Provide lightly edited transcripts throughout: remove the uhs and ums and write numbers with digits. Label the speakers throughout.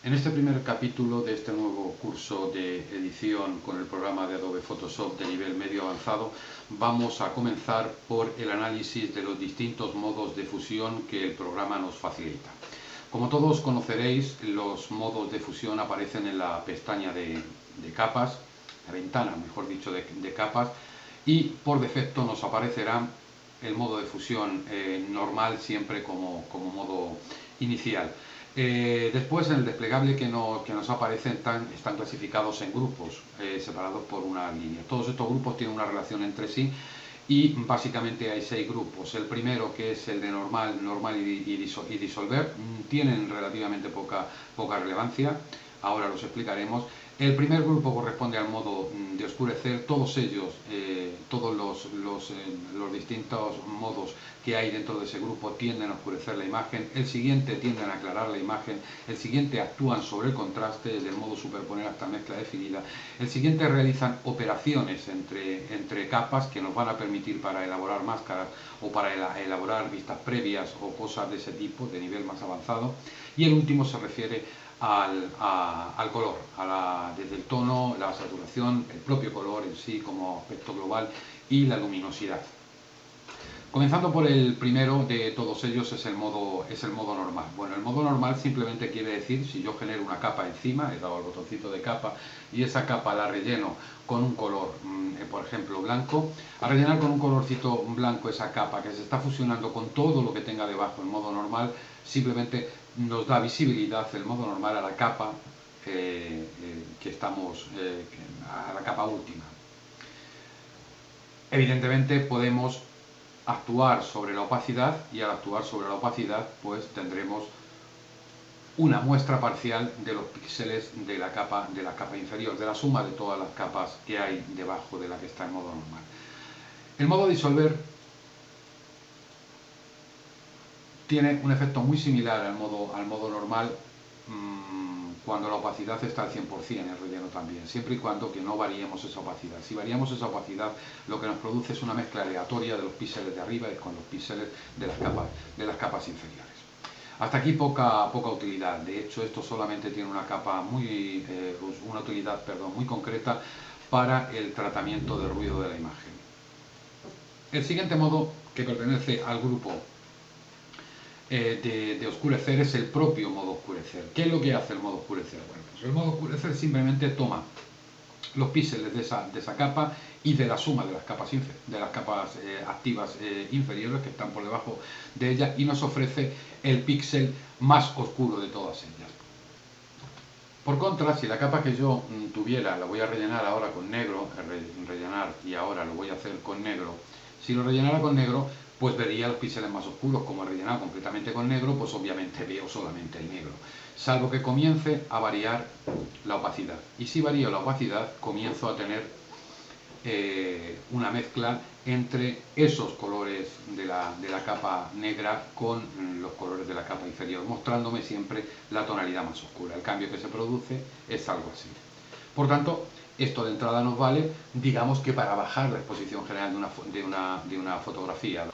Speaker 1: En este primer capítulo de este nuevo curso de edición con el programa de Adobe Photoshop de nivel medio avanzado, vamos a comenzar por el análisis de los distintos modos de fusión que el programa nos facilita. Como todos conoceréis, los modos de fusión aparecen en la pestaña de capas, la ventana, mejor dicho, de capas, y por defecto nos aparecerá el modo de fusión normal siempre como modo inicial. Después en el desplegable que nos aparecen están clasificados en grupos separados por una línea. Todos estos grupos tienen una relación entre sí y básicamente hay 6 grupos. El primero, que es el de normal y disolver, tienen relativamente poca relevancia, ahora los explicaremos. El primer grupo corresponde al modo de oscurecer. Todos ellos, todos los distintos modos que hay dentro de ese grupo tienden a oscurecer la imagen. El siguiente tienden a aclarar la imagen. El siguiente actúan sobre el contraste, desde el modo superponer hasta mezcla definida. El siguiente realizan operaciones entre capas que nos van a permitir para elaborar máscaras o para elaborar vistas previas o cosas de ese tipo, de nivel más avanzado. Y el último se refiere al color, desde el tono, la saturación, el propio color en sí como aspecto global y la luminosidad. Comenzando por el primero de todos ellos, es el modo normal. Bueno, el modo normal simplemente quiere decir, si yo genero una capa encima, he dado al botoncito de capa y esa capa la relleno con un color, por ejemplo blanco, al rellenar con un colorcito blanco esa capa que se está fusionando con todo lo que tenga debajo en modo normal, simplemente nos da visibilidad el modo normal a la capa a la capa última. Evidentemente podemos actuar sobre la opacidad y al actuar sobre la opacidad pues tendremos una muestra parcial de los píxeles de la capa inferior, de la suma de todas las capas que hay debajo de la que está en modo normal. El modo disolver tiene un efecto muy similar al modo normal cuando la opacidad está al 100%, el relleno también, siempre y cuando que no variemos esa opacidad. Si variamos esa opacidad, lo que nos produce es una mezcla aleatoria de los píxeles de arriba y con los píxeles de las capas inferiores. Hasta aquí poca utilidad. De hecho, esto solamente tiene una utilidad muy concreta para el tratamiento del ruido de la imagen. El siguiente modo, que pertenece al grupo de oscurecer, es el propio modo oscurecer. ¿Qué es lo que hace el modo oscurecer? Bueno, pues el modo oscurecer simplemente toma los píxeles de esa capa y de la suma de las capas activas inferiores que están por debajo de ella y nos ofrece el píxel más oscuro de todas ellas. Por contra, si la capa que yo tuviera, la voy a rellenar ahora con negro, rellenar y ahora lo voy a hacer con negro, si lo rellenara con negro, pues vería los píxeles más oscuros. Como he rellenado completamente con negro, pues obviamente veo solamente el negro, salvo que comience a variar la opacidad. Y si varío la opacidad, comienzo a tener una mezcla entre esos colores de la capa negra con los colores de la capa inferior, mostrándome siempre la tonalidad más oscura. El cambio que se produce es algo así. Por tanto, esto de entrada nos vale, digamos que para bajar la exposición general de una fotografía.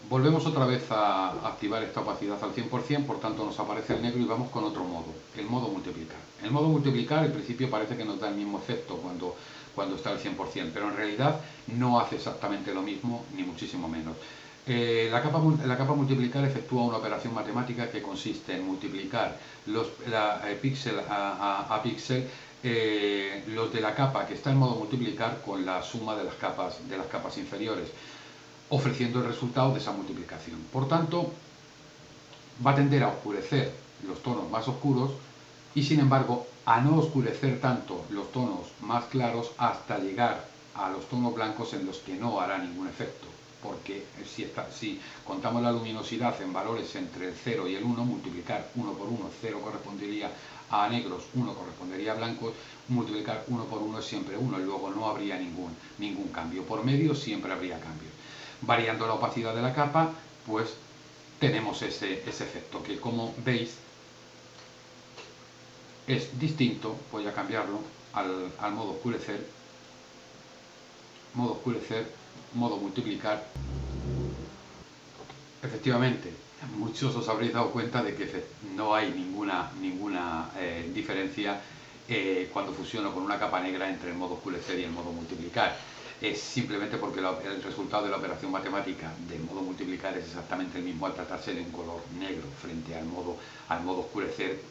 Speaker 1: Volvemos otra vez a activar esta opacidad al 100%, por tanto nos aparece el negro y vamos con otro modo, el modo multiplicar. El modo multiplicar, en principio, parece que nos da el mismo efecto cuando está al 100%, pero en realidad no hace exactamente lo mismo, ni muchísimo menos. La capa multiplicar efectúa una operación matemática que consiste en multiplicar píxel a píxel los de la capa que está en modo multiplicar con la suma de las capas inferiores, ofreciendo el resultado de esa multiplicación. Por tanto, va a tender a oscurecer los tonos más oscuros y, sin embargo, a no oscurecer tanto los tonos más claros hasta llegar a los tonos blancos en los que no hará ningún efecto. Porque si contamos la luminosidad en valores entre el 0 y el 1, multiplicar 1 por 1, 0 correspondería a negros, 1 correspondería a blancos, multiplicar 1 por 1 es siempre 1 y luego no habría ningún cambio. Por medio siempre habría cambios. Variando la opacidad de la capa, pues tenemos ese efecto que, como veis, es distinto. Voy a cambiarlo al modo oscurecer, modo multiplicar. Efectivamente, muchos os habréis dado cuenta de que no hay ninguna diferencia cuando fusiono con una capa negra entre el modo oscurecer y el modo multiplicar. Es simplemente porque el resultado de la operación matemática del modo multiplicar es exactamente el mismo al tratarse de un color negro frente al modo oscurecer,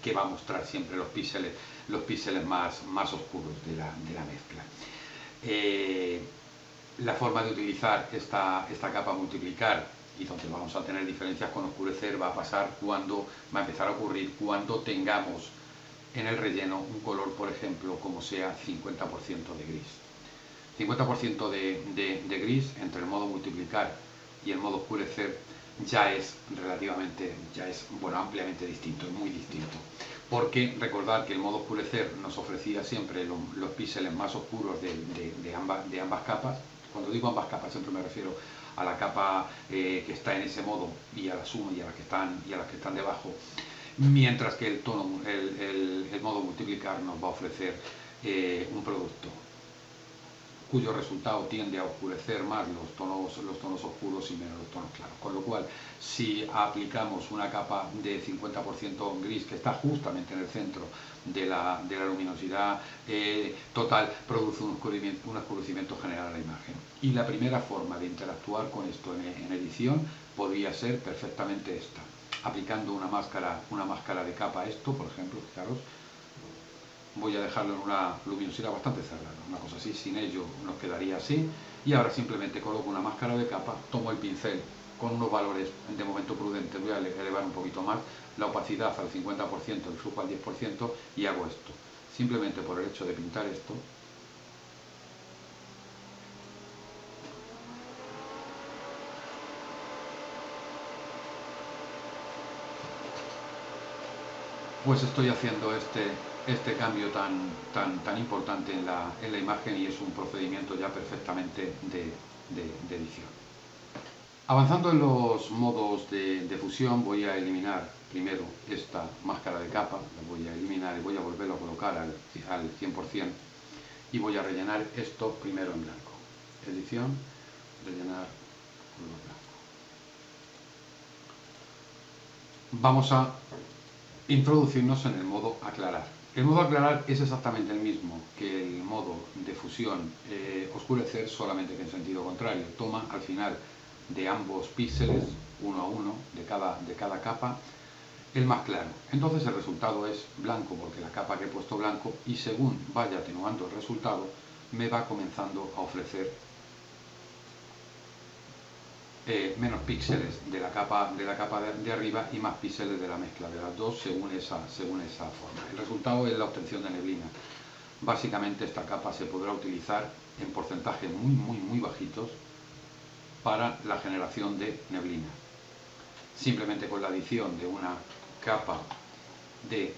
Speaker 1: que va a mostrar siempre los píxeles más oscuros de la mezcla. La forma de utilizar esta capa multiplicar, y donde vamos a tener diferencias con oscurecer, va a empezar a ocurrir cuando tengamos en el relleno un color, por ejemplo, como sea 50% de gris. 50% de gris entre el modo multiplicar y el modo oscurecer ya es ampliamente distinto, es muy distinto. Porque recordad que el modo oscurecer nos ofrecía siempre los píxeles más oscuros de ambas capas. Cuando digo ambas capas siempre me refiero a la capa que está en ese modo y a la suma y a las que están debajo, mientras que el modo multiplicar nos va a ofrecer un producto cuyo resultado tiende a oscurecer más los tonos oscuros y menos los tonos claros. Con lo cual, si aplicamos una capa de 50% gris que está justamente en el centro de la luminosidad total, produce un oscurecimiento general a la imagen. Y la primera forma de interactuar con esto en edición podría ser perfectamente esta, aplicando una máscara de capa a esto, por ejemplo, fijaros. Voy a dejarlo en una luminosidad bastante cerrada, una cosa así, sin ello nos quedaría así. Y ahora simplemente coloco una máscara de capa, tomo el pincel con unos valores de momento prudentes, voy a elevar un poquito más la opacidad al 50%, el flujo al 10% y hago esto. Simplemente por el hecho de pintar esto, pues estoy haciendo este cambio tan importante en la imagen, y es un procedimiento ya perfectamente de edición. Avanzando en los modos de fusión, voy a eliminar primero esta máscara de capa, la voy a eliminar y voy a volverlo a colocar al 100%, y voy a rellenar esto primero en blanco. Edición, rellenar color blanco. Vamos a introducirnos en el modo aclarar. El modo aclarar es exactamente el mismo que el modo de fusión oscurecer, solamente que en sentido contrario. Toma al final de ambos píxeles, uno a uno, de cada capa, el más claro. Entonces el resultado es blanco, porque la capa que he puesto blanco, y según vaya atenuando el resultado, me va comenzando a ofrecer menos píxeles de la capa de arriba y más píxeles de la mezcla de las dos, según esa forma. El resultado es la obtención de neblina. Básicamente esta capa se podrá utilizar en porcentajes muy bajitos para la generación de neblina. Simplemente con la adición de una capa de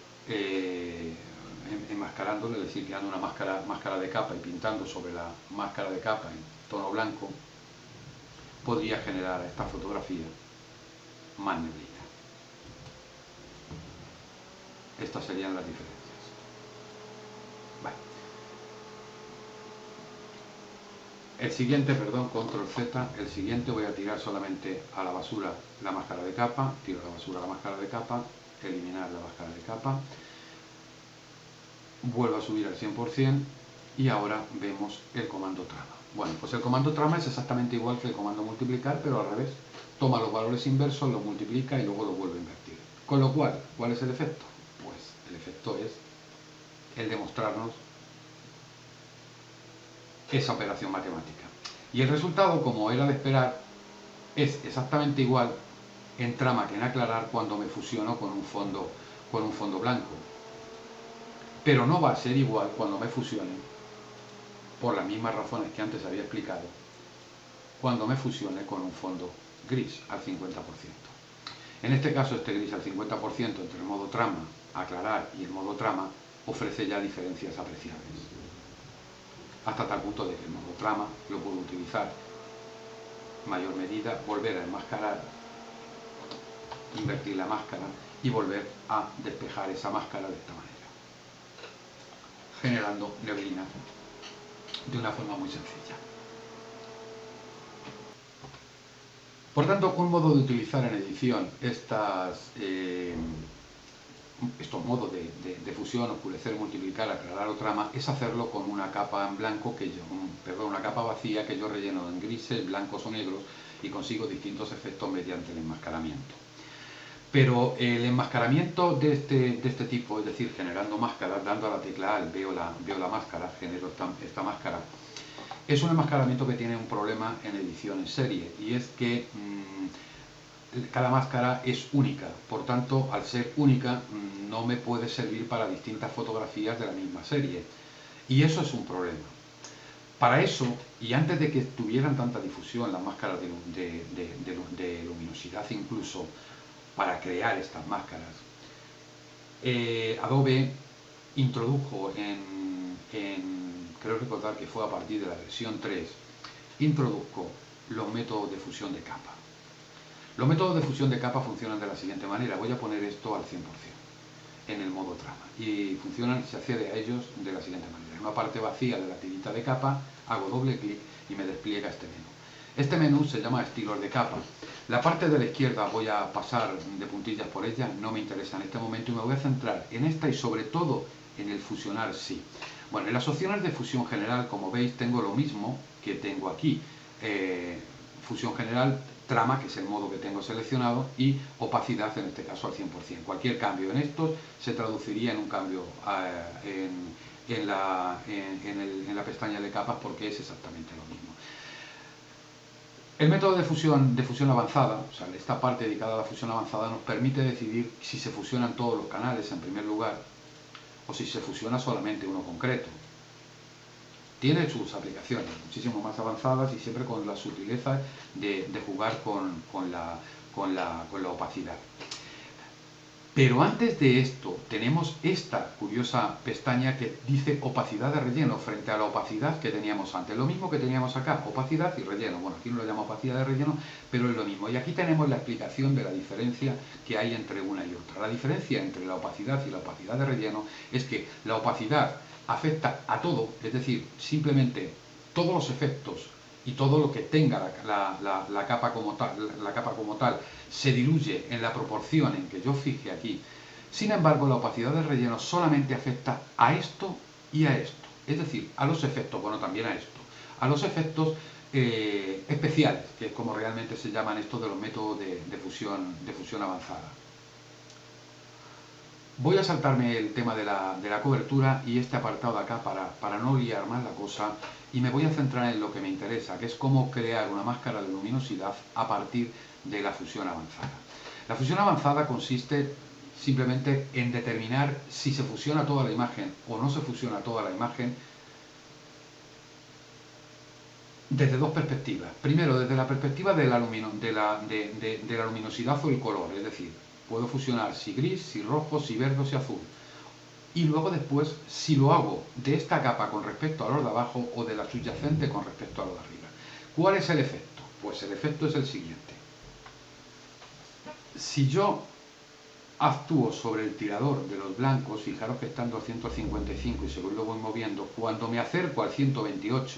Speaker 1: enmascarándolo, es decir, creando una máscara de capa y pintando sobre la máscara de capa en tono blanco, podría generar a esta fotografía más neblina. Estas serían las diferencias. Vale. El siguiente, perdón, control Z, el siguiente voy a tirar solamente a la basura la máscara de capa, tiro a la basura la máscara de capa, eliminar la máscara de capa, vuelvo a subir al 100% y ahora vemos el comando trama. Bueno, pues el comando trama es exactamente igual que el comando multiplicar, pero al revés. Toma los valores inversos, los multiplica y luego los vuelve a invertir. Con lo cual, ¿cuál es el efecto? Pues el efecto es el de mostrarnos esa operación matemática. Y el resultado, como era de esperar, es exactamente igual en trama que en aclarar cuando me fusiono con un fondo blanco. Pero no va a ser igual cuando me fusione, por las mismas razones que antes había explicado, cuando me fusione con un fondo gris al 50%. En este caso, este gris al 50% entre el modo trama, aclarar y el modo trama ofrece ya diferencias apreciables. Hasta tal punto de que el modo trama lo puedo utilizar en mayor medida, volver a enmascarar, invertir la máscara y volver a despejar esa máscara de esta manera, generando neblina de una forma muy sencilla. Por tanto, un modo de utilizar en edición estos modos de fusión, oscurecer, multiplicar, aclarar o trama, es hacerlo con una capa en blanco, una capa vacía que yo relleno en grises, blancos o negros y consigo distintos efectos mediante el enmascaramiento. Pero el enmascaramiento de este tipo, es decir, generando máscaras, dando a la tecla A, veo la máscara, genero esta máscara, es un enmascaramiento que tiene un problema en edición en serie, y es que cada máscara es única, por tanto, al ser única, no me puede servir para distintas fotografías de la misma serie, y eso es un problema. Para eso, y antes de que tuvieran tanta difusión las máscaras de luminosidad, incluso para crear estas máscaras, Adobe introdujo creo recordar que fue a partir de la versión 3, introdujo los métodos de fusión de capa. Los métodos de fusión de capa funcionan de la siguiente manera. Voy a poner esto al 100% en el modo trama, y se accede a ellos de la siguiente manera. En una parte vacía de la tirita de capa hago doble clic y me despliega este menú. Este menú se llama estilos de capa. La parte de la izquierda voy a pasar de puntillas por ella, no me interesa en este momento, y me voy a centrar en esta y sobre todo en el fusionar sí. Bueno, en las opciones de fusión general, como veis, tengo lo mismo que tengo aquí. Fusión general, trama, que es el modo que tengo seleccionado, y opacidad, en este caso al 100%. Cualquier cambio en estos se traduciría en un cambio en la pestaña de capas, porque es exactamente lo mismo. El método de fusión avanzada, o sea, esta parte dedicada a la fusión avanzada, nos permite decidir si se fusionan todos los canales en primer lugar o si se fusiona solamente uno concreto. Tiene sus aplicaciones muchísimo más avanzadas y siempre con la sutileza de jugar con la opacidad. Pero antes de esto tenemos esta curiosa pestaña que dice opacidad de relleno frente a la opacidad que teníamos antes. Lo mismo que teníamos acá, opacidad y relleno. Bueno, aquí no lo llamo opacidad de relleno, pero es lo mismo. Y aquí tenemos la explicación de la diferencia que hay entre una y otra. La diferencia entre la opacidad y la opacidad de relleno es que la opacidad afecta a todo, es decir, simplemente todos los efectos y todo lo que tenga la capa como tal se diluye en la proporción en que yo fije aquí. Sin embargo, la opacidad del relleno solamente afecta a esto y a esto, es decir, a los efectos, bueno, también a esto, a los efectos especiales, que es como realmente se llaman estos de los métodos de fusión avanzada. Voy a saltarme el tema de la cobertura y este apartado de acá para no liar más la cosa, y me voy a centrar en lo que me interesa, que es cómo crear una máscara de luminosidad a partir de la fusión avanzada. La fusión avanzada consiste simplemente en determinar si se fusiona toda la imagen o no se fusiona toda la imagen desde dos perspectivas. Primero, desde la perspectiva de la luminosidad o el color, es decir, puedo fusionar si gris, si rojo, si verde o si azul. Y luego después, si lo hago de esta capa con respecto a lo de abajo o de la subyacente con respecto a lo de arriba. ¿Cuál es el efecto? Pues el efecto es el siguiente. Si yo actúo sobre el tirador de los blancos, fijaros que está en 255 y según lo voy moviendo, cuando me acerco al 128,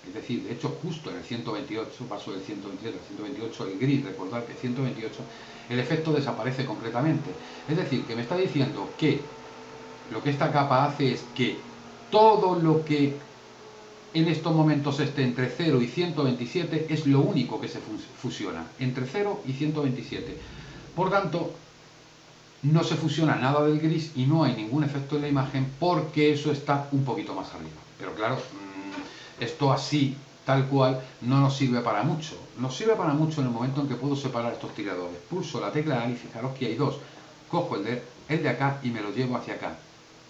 Speaker 1: es decir, de hecho justo en el 128, paso del 127 al 128, el gris, recordad que 128, el efecto desaparece completamente. Es decir, que me está diciendo que lo que esta capa hace es que todo lo que en estos momentos esté entre 0 y 127 es lo único que se fusiona, entre 0 y 127. Por tanto, no se fusiona nada del gris y no hay ningún efecto en la imagen porque eso está un poquito más arriba. Pero claro, esto así, tal cual, no nos sirve para mucho. Nos sirve para mucho en el momento en que puedo separar estos tiradores. Pulso la tecla A y fijaros que hay dos. Cojo el de acá y me lo llevo hacia acá,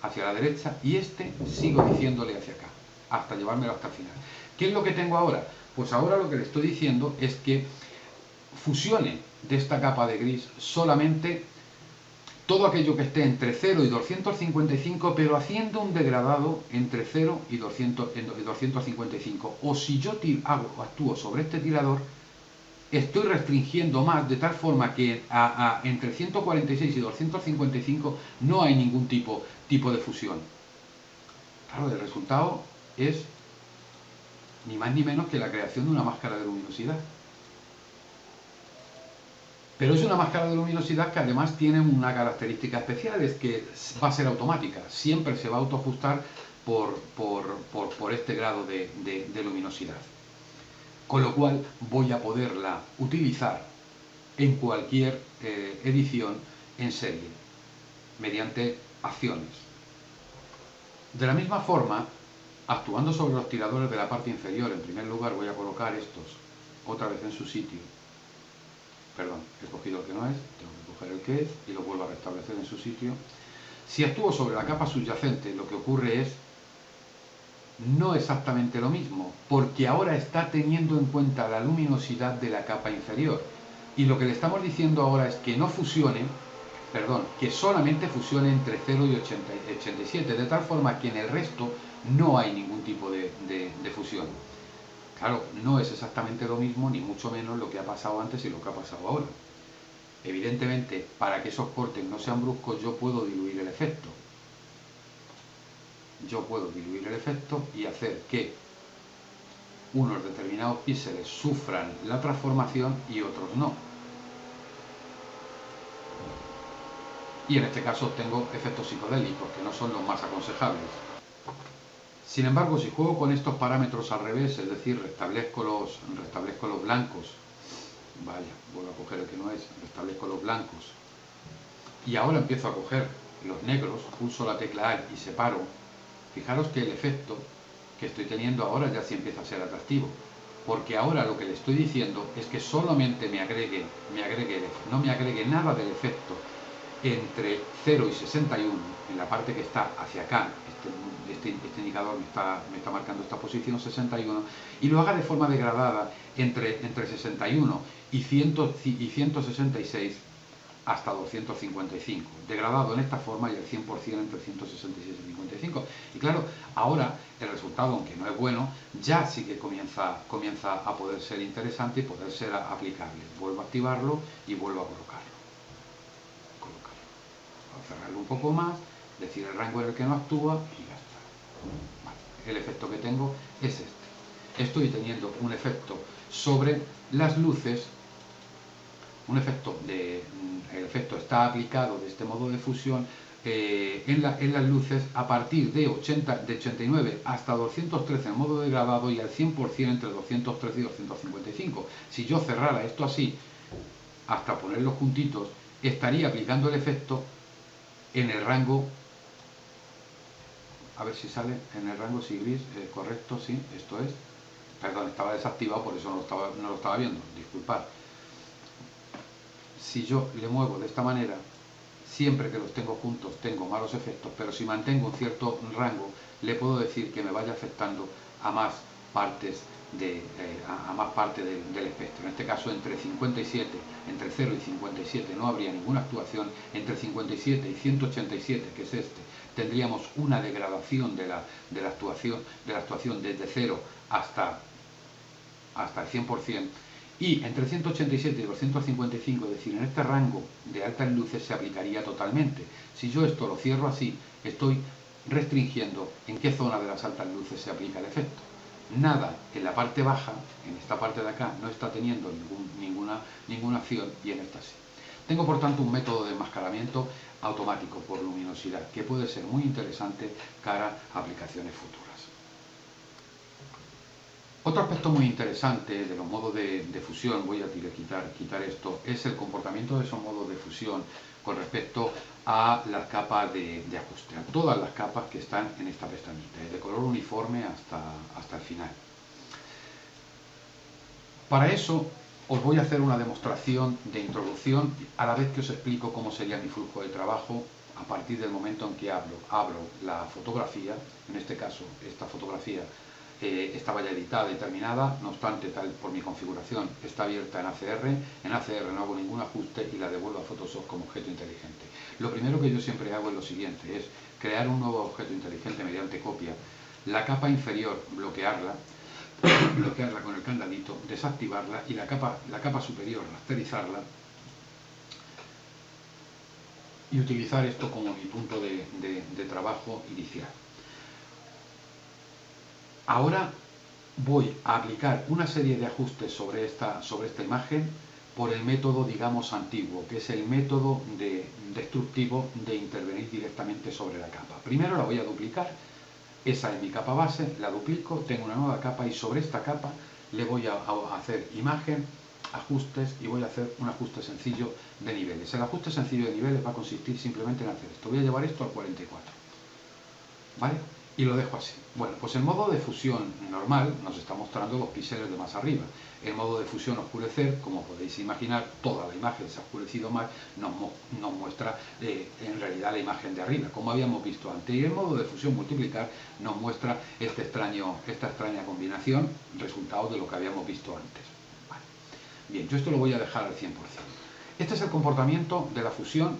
Speaker 1: hacia la derecha, y este sigo diciéndole hacia acá, hasta llevármelo hasta el final. ¿Qué es lo que tengo ahora? Pues ahora lo que le estoy diciendo es que fusione de esta capa de gris solamente todo aquello que esté entre 0 y 255, pero haciendo un degradado entre 0 y 255. O si yo actúo sobre este tirador, estoy restringiendo más, de tal forma que entre 146 y 255 no hay ningún tipo de fusión. Claro, el resultado es ni más ni menos que la creación de una máscara de luminosidad. Pero es una máscara de luminosidad que además tiene una característica especial, es que va a ser automática, siempre se va a autoajustar por este grado de luminosidad. Con lo cual voy a poderla utilizar en cualquier edición en serie, mediante acciones. De la misma forma, actuando sobre los tiradores de la parte inferior, en primer lugar voy a colocar estos otra vez en su sitio. Perdón, he cogido el que no es, tengo que coger el que es y lo vuelvo a restablecer en su sitio. Si actúo sobre la capa subyacente, lo que ocurre es no exactamente lo mismo, porque ahora está teniendo en cuenta la luminosidad de la capa inferior. Y lo que le estamos diciendo ahora es que no fusione, perdón, que solamente fusione entre 0 y 87, de tal forma que en el resto no hay ningún tipo de fusión. Claro, no es exactamente lo mismo, ni mucho menos lo que ha pasado antes y lo que ha pasado ahora. Evidentemente, para que esos cortes no sean bruscos, yo puedo diluir el efecto. Yo puedo diluir el efecto y hacer que unos determinados píxeles sufran la transformación y otros no. Y en este caso obtengo efectos psicodélicos, que no son los más aconsejables. Sin embargo, si juego con estos parámetros al revés, es decir, restablezco los blancos, vaya, vuelvo a coger el que no es, restablezco los blancos, y ahora empiezo a coger los negros, pulso la tecla Alt y separo, fijaros que el efecto que estoy teniendo ahora ya sí empieza a ser atractivo, porque ahora lo que le estoy diciendo es que solamente no me agregue nada del efecto entre 0 y 61, en la parte que está hacia acá, este indicador me está marcando esta posición 61, y lo haga de forma degradada entre 61 y 166 hasta 255, degradado en esta forma y al 100% entre 166 y 55. Y claro, ahora el resultado, aunque no es bueno, ya sí que comienza a poder ser interesante y poder ser aplicable. Vuelvo a activarlo y vuelvo a colocarlo. A cerrarlo un poco más, decir el rango en el que no actúa y ya está. Vale. El efecto que tengo es este. Estoy teniendo un efecto sobre las luces, el efecto está aplicado de este modo de fusión en las luces a partir de 89 hasta 213 en modo degradado y al 100% entre 213 y 255. Si yo cerrara esto así, hasta ponerlos juntitos, estaría aplicando el efecto en el rango, a ver si sale, en el rango si gris, correcto, sí, esto es, perdón, estaba desactivado, por eso no lo estaba viendo, disculpad. Si yo le muevo de esta manera, siempre que los tengo juntos tengo malos efectos, pero si mantengo un cierto rango, le puedo decir que me vaya afectando a más partes del espectro. En este caso, entre 0 y 57 no habría ninguna actuación, entre 57 y 187, que es este, tendríamos una degradación de la actuación desde 0 hasta el 100%, y entre 187 y 255, es decir, en este rango de altas luces se aplicaría totalmente. Si yo esto lo cierro así, estoy restringiendo en qué zona de las altas luces se aplica el efecto. Nada en la parte baja, en esta parte de acá, no está teniendo ninguna acción, y en esta sí. Tengo por tanto un método de enmascaramiento automático por luminosidad que puede ser muy interesante cara a aplicaciones futuras. Otro aspecto muy interesante de los modos de fusión, voy a quitar esto, es el comportamiento de esos modos de fusión con respecto a las capas de ajuste, a todas las capas que están en esta pestañita, de color uniforme hasta el final. Para eso os voy a hacer una demostración de introducción a la vez que os explico cómo sería mi flujo de trabajo a partir del momento en que abro la fotografía. En este caso, esta fotografía estaba ya editada y terminada, no obstante, tal por mi configuración, está abierta en ACR. En ACR no hago ningún ajuste y la devuelvo a Photoshop como objeto inteligente. Lo primero que yo siempre hago es lo siguiente, es crear un nuevo objeto inteligente mediante copia, la capa inferior bloquearla con el candadito, desactivarla, y la capa superior rasterizarla, y utilizar esto como mi punto de trabajo inicial. Ahora voy a aplicar una serie de ajustes sobre esta imagen por el método, digamos, antiguo, que es el método destructivo de intervenir directamente sobre la capa. Primero la voy a duplicar, esa es mi capa base, la duplico, tengo una nueva capa y sobre esta capa le voy a hacer imagen, ajustes y voy a hacer un ajuste sencillo de niveles. El ajuste sencillo de niveles va a consistir simplemente en hacer esto. Voy a llevar esto al 44, ¿vale? Y lo dejo así. Bueno, pues el modo de fusión normal nos está mostrando los píxeles de más arriba. El modo de fusión oscurecer, como podéis imaginar, toda la imagen se ha oscurecido más, nos muestra en realidad la imagen de arriba, como habíamos visto antes. Y el modo de fusión multiplicar nos muestra esta extraña combinación, resultado de lo que habíamos visto antes. Vale. Bien, yo esto lo voy a dejar al 100%. Este es el comportamiento de la fusión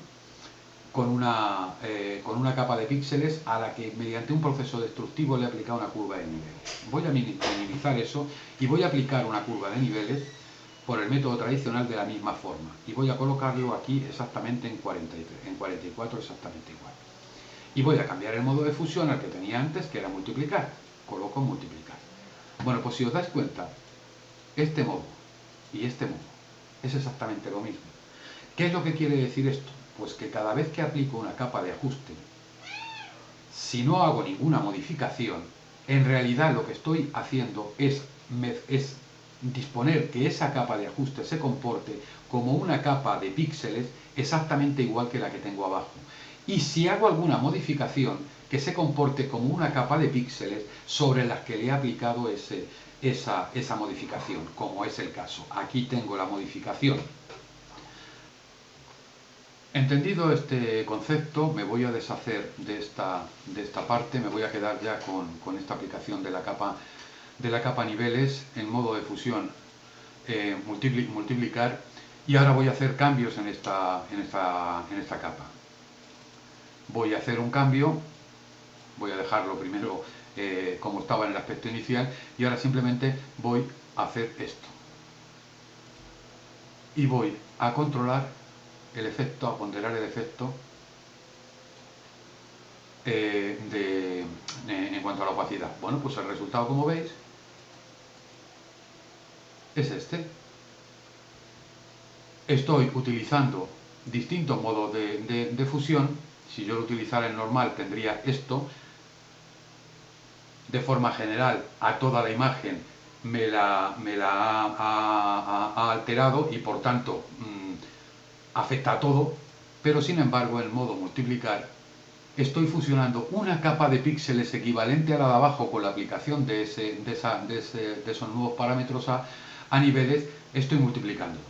Speaker 1: con una capa de píxeles a la que mediante un proceso destructivo le he aplicado una curva de niveles. Voy a minimizar eso y voy a aplicar una curva de niveles por el método tradicional de la misma forma. Y voy a colocarlo aquí exactamente en 43, en 44 exactamente igual. Y voy a cambiar el modo de fusión al que tenía antes, que era multiplicar. Coloco multiplicar. Bueno, pues si os dais cuenta, este modo y este modo es exactamente lo mismo. ¿Qué es lo que quiere decir esto? Pues que cada vez que aplico una capa de ajuste, si no hago ninguna modificación, en realidad lo que estoy haciendo es disponer que esa capa de ajuste se comporte como una capa de píxeles exactamente igual que la que tengo abajo. Y si hago alguna modificación, que se comporte como una capa de píxeles sobre las que le he aplicado esa modificación, como es el caso. Aquí tengo la modificación. Entendido este concepto, me voy a deshacer de esta parte, me voy a quedar ya con esta aplicación de la capa niveles en modo de fusión multiplicar, y ahora voy a hacer cambios en esta capa. Voy a hacer un cambio, voy a dejarlo primero como estaba en el aspecto inicial, y ahora simplemente voy a hacer esto. Y voy a controlar el efecto, a ponderar el efecto en cuanto a la opacidad. Bueno, pues el resultado, como veis, es este. Estoy utilizando distintos modos de fusión. Si yo lo utilizara en normal tendría esto. De forma general, a toda la imagen me la ha alterado y por tanto afecta a todo, pero sin embargo en modo multiplicar estoy fusionando una capa de píxeles equivalente a la de abajo con la aplicación de esos nuevos parámetros a niveles, estoy multiplicándolos.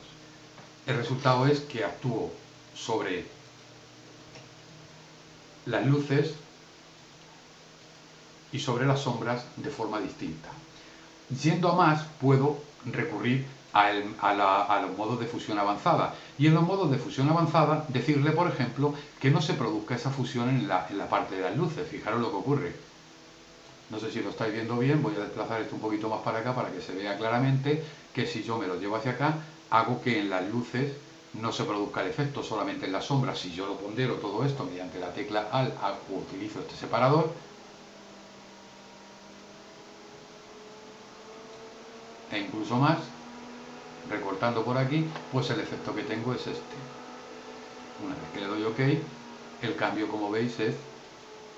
Speaker 1: El resultado es que actúo sobre las luces y sobre las sombras de forma distinta. Yendo a más, puedo recurrir a los modos de fusión avanzada. Y en los modos de fusión avanzada, decirle, por ejemplo, que no se produzca esa fusión en la parte de las luces. Fijaros lo que ocurre. No sé si lo estáis viendo bien, voy a desplazar esto un poquito más para acá para que se vea claramente que si yo me lo llevo hacia acá, hago que en las luces no se produzca el efecto, solamente en las sombras. Si yo lo pondero todo esto mediante la tecla Alt o utilizo este separador, e incluso más, recortando por aquí, pues el efecto que tengo es este. Una vez que le doy OK, el cambio, como veis, es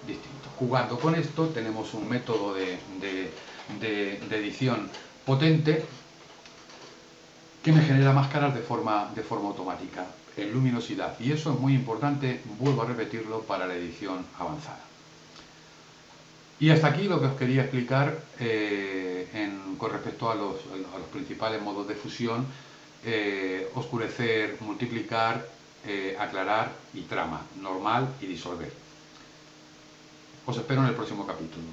Speaker 1: distinto. Jugando con esto tenemos un método de edición potente que me genera máscaras de forma automática en luminosidad, y eso es muy importante, vuelvo a repetirlo, para la edición avanzada. Y hasta aquí lo que os quería explicar con respecto a los principales modos de fusión: oscurecer, multiplicar, aclarar y trama, normal y disolver. Os espero en el próximo capítulo.